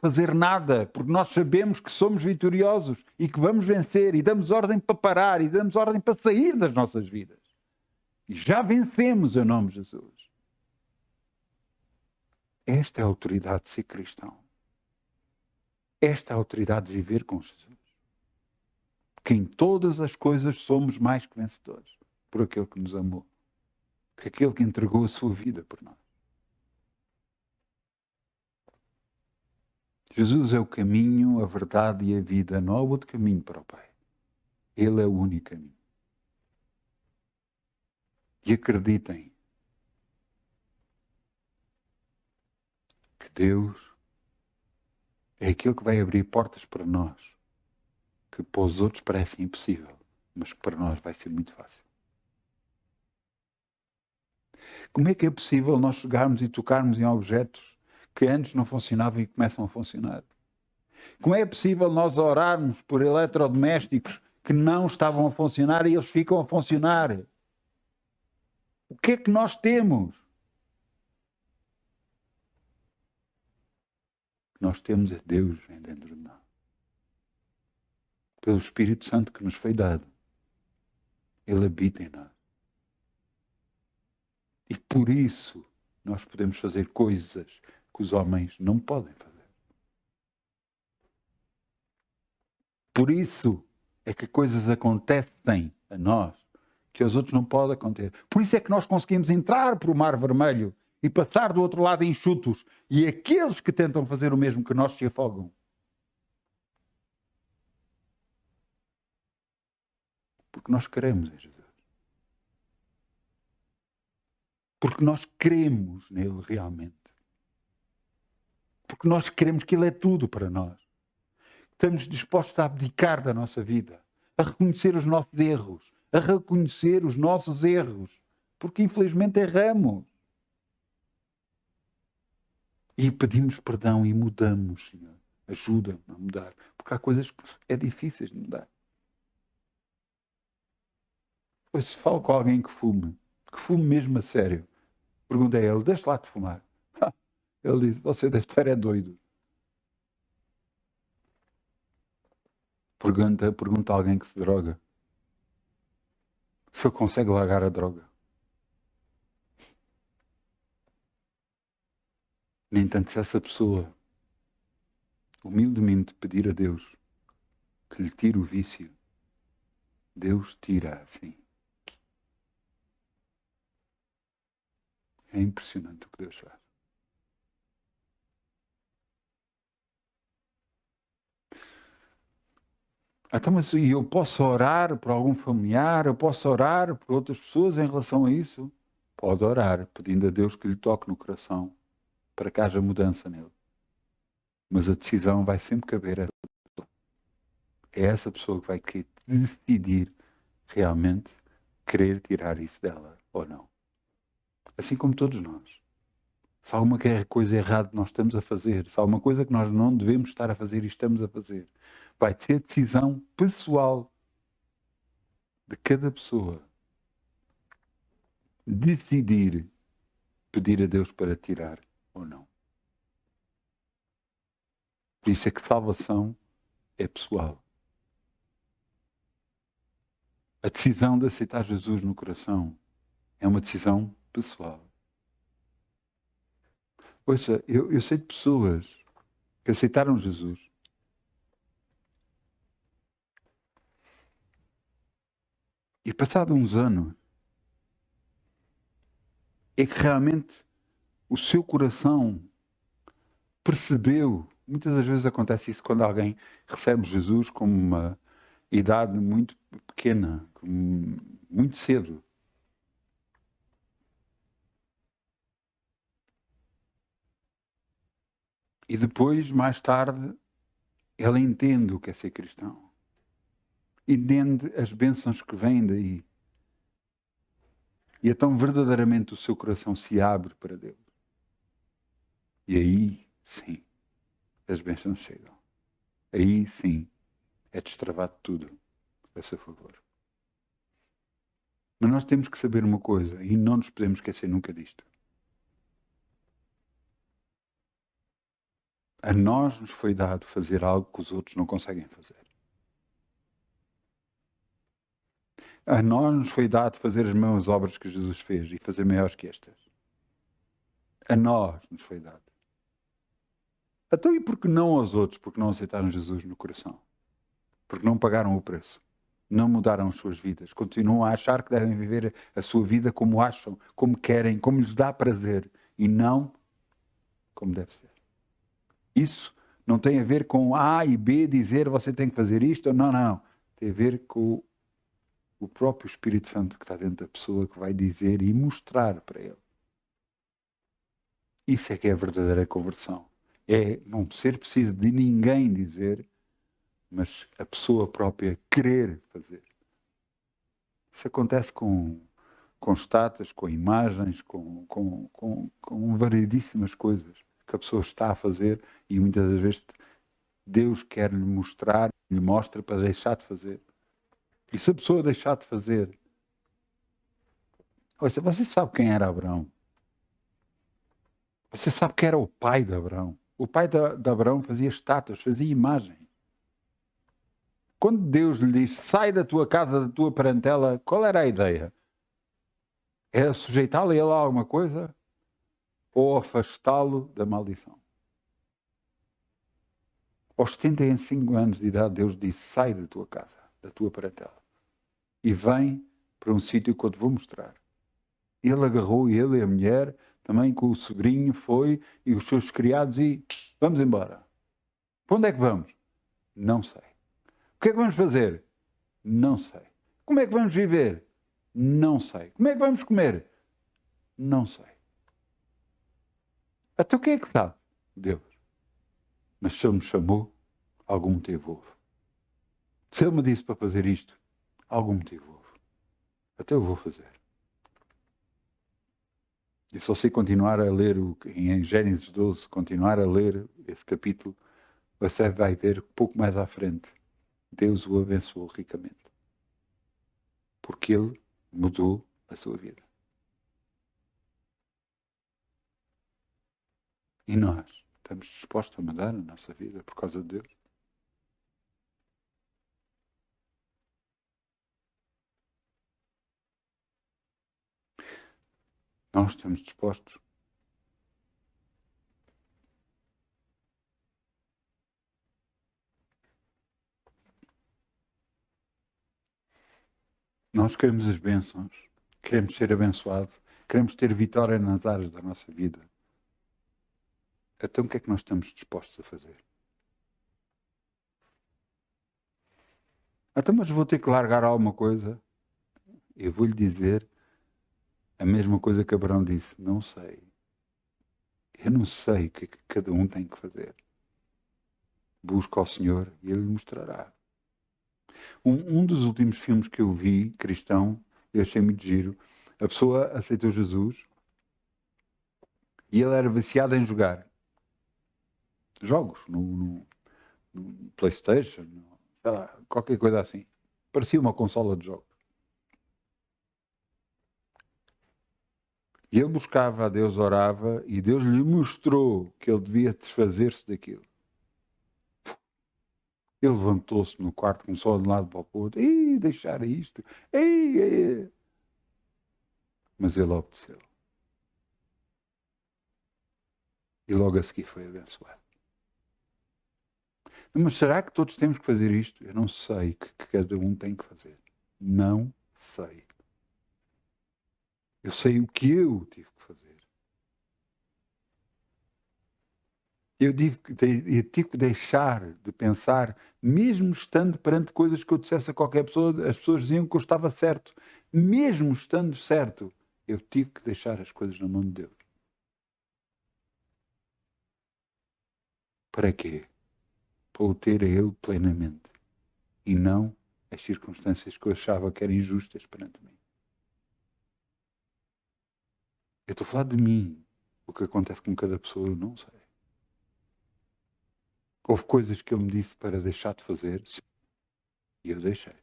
fazer nada, porque nós sabemos que somos vitoriosos e que vamos vencer, e damos ordem para parar, e damos ordem para sair das nossas vidas. E já vencemos em nome de Jesus. Esta é a autoridade de ser cristão. Esta é a autoridade de viver com Jesus. Que em todas as coisas somos mais que vencedores por aquele que nos amou, por aquele que entregou a sua vida por nós. Jesus é o caminho, a verdade e a vida. Não há outro caminho para o Pai. Ele é o único caminho. E acreditem que Deus é aquele que vai abrir portas para nós, que para os outros parece impossível, mas que para nós vai ser muito fácil. Como é que é possível nós chegarmos e tocarmos em objetos que antes não funcionavam e começam a funcionar? Como é possível nós orarmos por eletrodomésticos que não estavam a funcionar e eles ficam a funcionar? O que é que nós temos? Nós temos é Deus dentro de nós. Pelo Espírito Santo que nos foi dado. Ele habita em nós. E por isso nós podemos fazer coisas que os homens não podem fazer. Por isso é que coisas acontecem a nós que aos outros não podem acontecer. Por isso é que nós conseguimos entrar por o Mar Vermelho e passar do outro lado enxutos, e aqueles que tentam fazer o mesmo que nós se afogam. Porque nós queremos em Jesus. Porque nós cremos nele realmente. Porque nós queremos que ele é tudo para nós. Estamos dispostos a abdicar da nossa vida, a reconhecer os nossos erros, a reconhecer os nossos erros, porque infelizmente erramos. E pedimos perdão e mudamos, Senhor. Ajuda-me a mudar, porque há coisas que é difíceis de mudar. Pois se falo com alguém que fume mesmo a sério, perguntei a ele: deixa lá de fumar. Ele disse: você deve estar doido. Pergunta a alguém que se droga se ele consegue largar a droga. No entanto, se essa pessoa humildemente pedir a Deus que lhe tire o vício, Deus tira assim. É impressionante o que Deus faz. Então, mas eu posso orar por algum familiar, eu posso orar por outras pessoas em relação a isso? Pode orar, pedindo a Deus que lhe toque no coração, para que haja mudança nele. Mas a decisão vai sempre caber a essa pessoa. É essa pessoa que vai decidir realmente querer tirar isso dela ou não. Assim como todos nós. Se há alguma coisa errada que nós estamos a fazer, se há alguma coisa que nós não devemos estar a fazer e estamos a fazer, vai ser decisão pessoal de cada pessoa decidir pedir a Deus para tirar ou não. Por isso é que salvação é pessoal. A decisão de aceitar Jesus no coração é uma decisão pessoal. Ouça, eu sei de pessoas que aceitaram Jesus e passado uns anos é que realmente o seu coração percebeu. Muitas das vezes acontece isso quando alguém recebe Jesus como idade muito pequena, muito cedo. E depois, mais tarde, ele entende o que é ser cristão. Entende as bênçãos que vêm daí. E então verdadeiramente o seu coração se abre para Deus. E aí, sim, as bênçãos chegam. Aí, sim, é destravado tudo a seu favor. Mas nós temos que saber uma coisa, e não nos podemos esquecer nunca disto. A nós nos foi dado fazer algo que os outros não conseguem fazer. A nós nos foi dado fazer as mesmas obras que Jesus fez e fazer maiores que estas. A nós nos foi dado. Então e por que não aos outros? Porque não aceitaram Jesus no coração. Porque não pagaram o preço. Não mudaram as suas vidas. Continuam a achar que devem viver a sua vida como acham, como querem, como lhes dá prazer. E não como deve ser. Isso não tem a ver com A e B dizer você tem que fazer isto. Não, não. Tem a ver com o próprio Espírito Santo que está dentro da pessoa que vai dizer e mostrar para ele. Isso é que é a verdadeira conversão. É não ser preciso de ninguém dizer, mas a pessoa própria querer fazer. Isso acontece com estátuas, com imagens, com variedíssimas coisas que a pessoa está a fazer e muitas das vezes Deus quer lhe mostrar, lhe mostra para deixar de fazer. E se a pessoa deixar de fazer... Ouça, você sabe quem era Abraão? Você sabe que era o pai de Abraão. O pai de Abraão fazia estátuas, fazia imagens. Quando Deus lhe disse, sai da tua casa, da tua parentela, qual era a ideia? Era sujeitá-lo a ele a alguma coisa? Ou afastá-lo da maldição? Aos 75 anos de idade, Deus disse, sai da tua casa, da tua parentela, e vem para um sítio que eu te vou mostrar. Ele agarrou, ele e a mulher, também com o sobrinho, foi, e os seus criados, e vamos embora. Para onde é que vamos? Não sei. O que é que vamos fazer? Não sei. Como é que vamos viver? Não sei. Como é que vamos comer? Não sei. Até o que é que sabe? Deus. Mas se Ele me chamou, algum motivo houve. Se Ele me disse para fazer isto, algum motivo houve. Até eu vou fazer. E se você continuar a ler em Gênesis 12, continuar a ler esse capítulo, você vai ver pouco mais à frente. Deus o abençoou ricamente. Porque Ele mudou a sua vida. E nós estamos dispostos a mudar a nossa vida por causa de Deus? Nós estamos dispostos. Nós queremos as bênçãos, queremos ser abençoados, queremos ter vitória nas áreas da nossa vida. Então o que é que nós estamos dispostos a fazer? Então, mas vou ter que largar alguma coisa? Eu vou-lhe dizer a mesma coisa que Abraão disse. Não sei. Eu não sei o que é que cada um tem que fazer. Busca ao Senhor e Ele lhe mostrará. Um dos últimos filmes que eu vi, cristão, eu achei muito giro. A pessoa aceitou Jesus e ele era viciado em jogar jogos no PlayStation, sei lá, qualquer coisa assim. Parecia uma consola de jogos. E ele buscava a Deus, orava, e Deus lhe mostrou que ele devia desfazer-se daquilo. Ele levantou-se no quarto, começou de um lado para o outro. Ei, deixar isto. Ei, ei. Mas ele obedeceu. E logo a seguir foi abençoado. Mas será que todos temos que fazer isto? Eu não sei o que cada um tem que fazer. Não sei. Eu sei o que eu tive que fazer. Eu tive que deixar de pensar, mesmo estando perante coisas que eu dissesse a qualquer pessoa, as pessoas diziam que eu estava certo. Mesmo estando certo, eu tive que deixar as coisas na mão de Deus. Para quê? Para o ter a Ele plenamente. E não as circunstâncias que eu achava que eram injustas perante mim. Eu estou a falar de mim. O que acontece com cada pessoa, eu não sei. Houve coisas que Ele me disse para deixar de fazer, e eu deixei.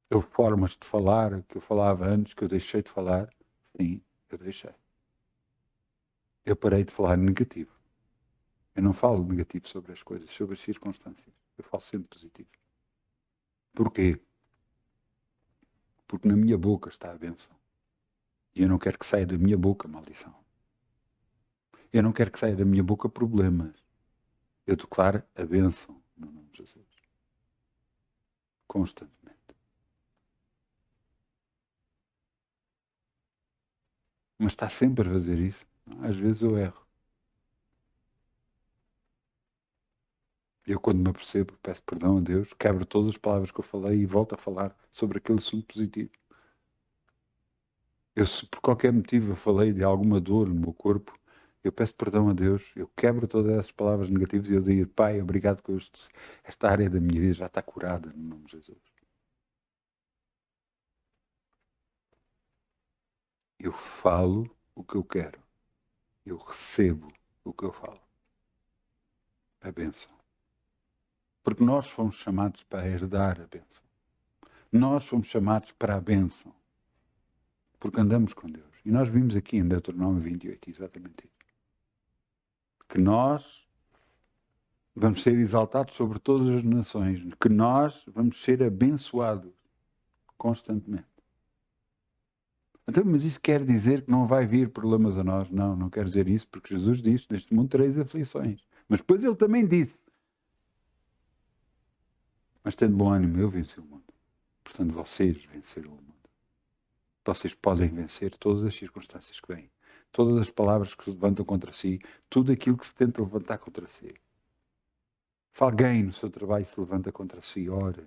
Houve formas de falar que eu falava antes, que eu deixei de falar, sim, eu deixei. Eu parei de falar negativo. Eu não falo negativo sobre as coisas, sobre as circunstâncias. Eu falo sempre positivo. Porquê? Porque na minha boca está a bênção. E eu não quero que saia da minha boca maldição. Eu não quero que saia da minha boca problemas. Eu declaro a bênção no nome de Jesus. Constantemente. Mas está sempre a fazer isso. Às vezes eu erro. Eu, quando me apercebo, peço perdão a Deus, quebro todas as palavras que eu falei e volto a falar sobre aquele assunto positivo. Eu, se por qualquer motivo eu falei de alguma dor no meu corpo, eu peço perdão a Deus, eu quebro todas essas palavras negativas e eu digo, Pai, obrigado que esta área da minha vida já está curada no nome de Jesus. Eu falo o que eu quero. Eu recebo o que eu falo. A bênção. Porque nós fomos chamados para herdar a bênção. Nós fomos chamados para a bênção. Porque andamos com Deus. E nós vimos aqui em Deuteronômio 28 exatamente isso. Que nós vamos ser exaltados sobre todas as nações. Que nós vamos ser abençoados constantemente. Então, mas isso quer dizer que não vai vir problemas a nós? Não, não quer dizer isso, porque Jesus disse, neste mundo tereis aflições. Mas depois ele também disse, mas tendo bom ânimo, eu venci o mundo. Portanto, vocês venceram o mundo. Vocês podem vencer todas as circunstâncias que vêm. Todas as palavras que se levantam contra si. Tudo aquilo que se tenta levantar contra si. Se alguém no seu trabalho se levanta contra si, ore.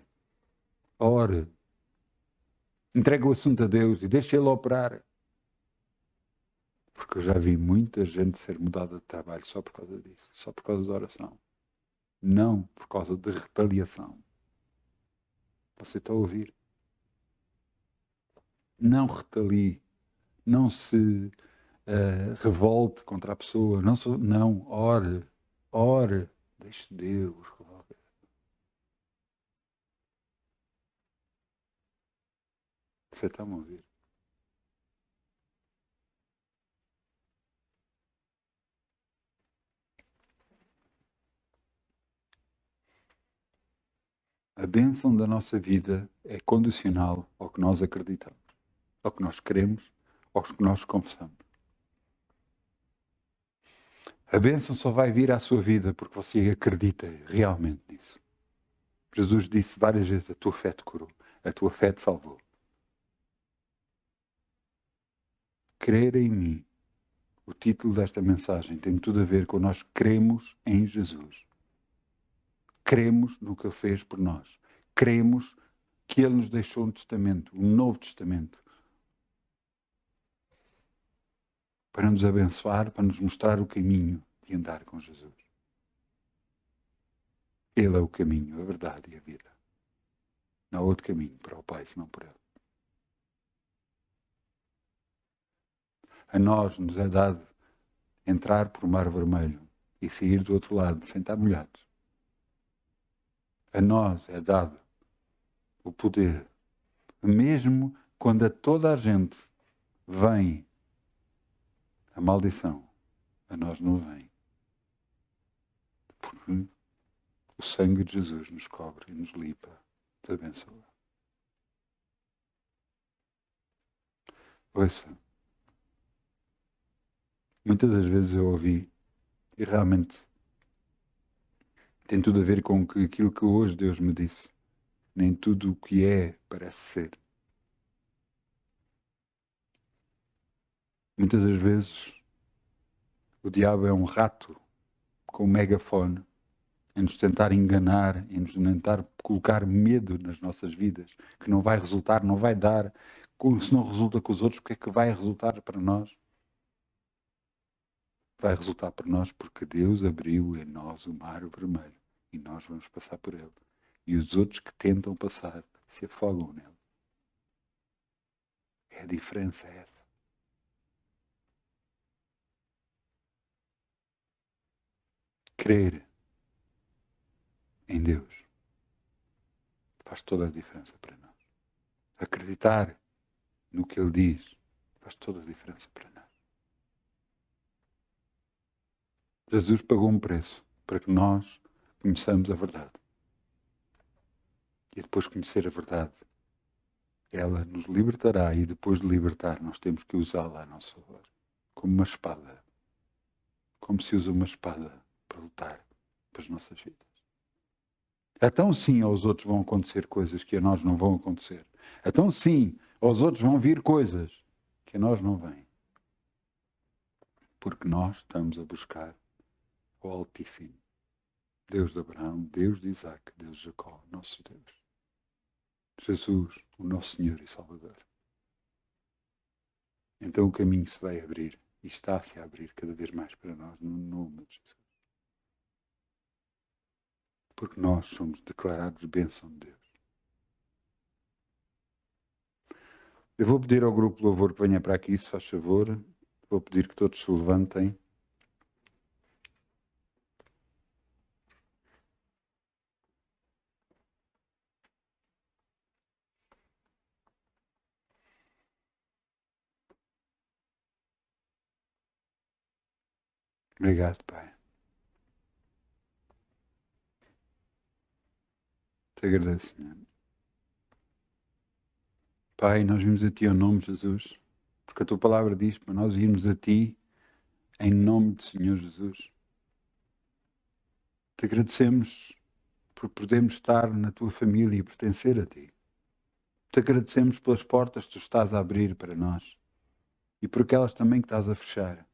Ore. Entregue o assunto a Deus e deixe Ele operar. Porque eu já vi muita gente ser mudada de trabalho só por causa disso. Só por causa da oração. Não por causa de retaliação. Você está a ouvir? Não retalie. Não se revolte contra a pessoa. Não, ore. Ore. Deixe Deus resolver. Você está a me ouvir? A bênção da nossa vida é condicional ao que nós acreditamos, ao que nós queremos, ao que nós confessamos. A bênção só vai vir à sua vida porque você acredita realmente nisso. Jesus disse várias vezes, a tua fé te curou, a tua fé te salvou. Crer em mim. O título desta mensagem tem tudo a ver com nós cremos em Jesus. Cremos no que Ele fez por nós. Cremos que Ele nos deixou um testamento, um novo testamento, para nos abençoar, para nos mostrar o caminho de andar com Jesus. Ele é o caminho, a verdade e a vida. Não há outro caminho para o Pai, senão por Ele. A nós nos é dado entrar por o Mar Vermelho e sair do outro lado sem estar molhados. A nós é dado o poder, mesmo quando a toda a gente vem a maldição, a nós não vem. Porque o sangue de Jesus nos cobre e nos limpa, nos abençoa. Ouça, muitas das vezes eu ouvi, e realmente tem tudo a ver com aquilo que hoje Deus me disse. Nem tudo o que é parece ser. Muitas das vezes O diabo é um rato com um megafone em nos tentar enganar, em nos tentar colocar medo nas nossas vidas, que não vai resultar, não vai dar. Se não resulta com os outros, o que é que vai resultar para nós? Vai resultar para nós porque Deus abriu em nós o mar vermelho e nós vamos passar por ele. E os outros que tentam passar se afogam nele. É a diferença essa. Crer em Deus faz toda a diferença para nós. Acreditar no que Ele diz faz toda a diferença para nós. Jesus pagou um preço para que nós conheçamos a verdade. E depois de conhecer a verdade, ela nos libertará e depois de libertar, nós temos que usá-la a nosso favor. Como uma espada. Como se usa uma espada para lutar pelas nossas vidas. Então sim, aos outros vão acontecer coisas que a nós não vão acontecer. Então sim, aos outros vão vir coisas que a nós não vêm. Porque nós estamos a buscar o Altíssimo. Deus de Abraão, Deus de Isaac, Deus de Jacó, nosso Deus. Jesus, o nosso Senhor e Salvador. Então o caminho se vai abrir e está-se a abrir cada vez mais para nós no nome de Jesus. Porque nós somos declarados bênção de Deus. Eu vou pedir ao grupo de louvor que venha para aqui, se faz favor. Vou pedir que todos se levantem. Obrigado, Pai. Te agradeço, Senhor. Pai, nós vimos a Ti ao nome de Jesus, porque a Tua palavra diz para nós irmos a Ti em nome do Senhor Jesus. Te agradecemos por podermos estar na Tua família e pertencer a Ti. Te agradecemos pelas portas que Tu estás a abrir para nós e por aquelas também que estás a fechar,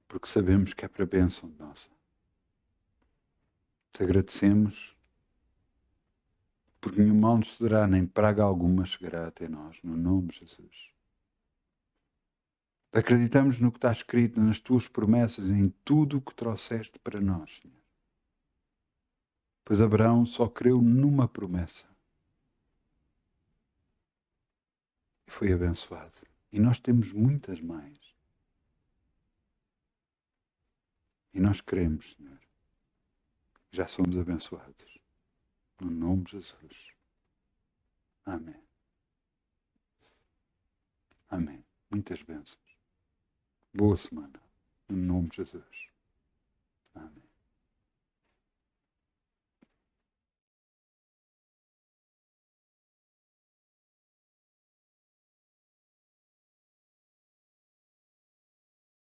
porque sabemos que é para a bênção nossa. Te agradecemos porque nenhum mal nos sucederá, nem praga alguma chegará até nós, no nome de Jesus. Acreditamos no que está escrito, nas Tuas promessas, em tudo o que trouxeste para nós, Senhor. Pois Abraão só creu numa promessa e foi abençoado. E nós temos muitas mais. E nós queremos, Senhor. Já somos abençoados. No nome de Jesus. Amém. Amém. Muitas bênçãos. Boa semana. No nome de Jesus. Amém.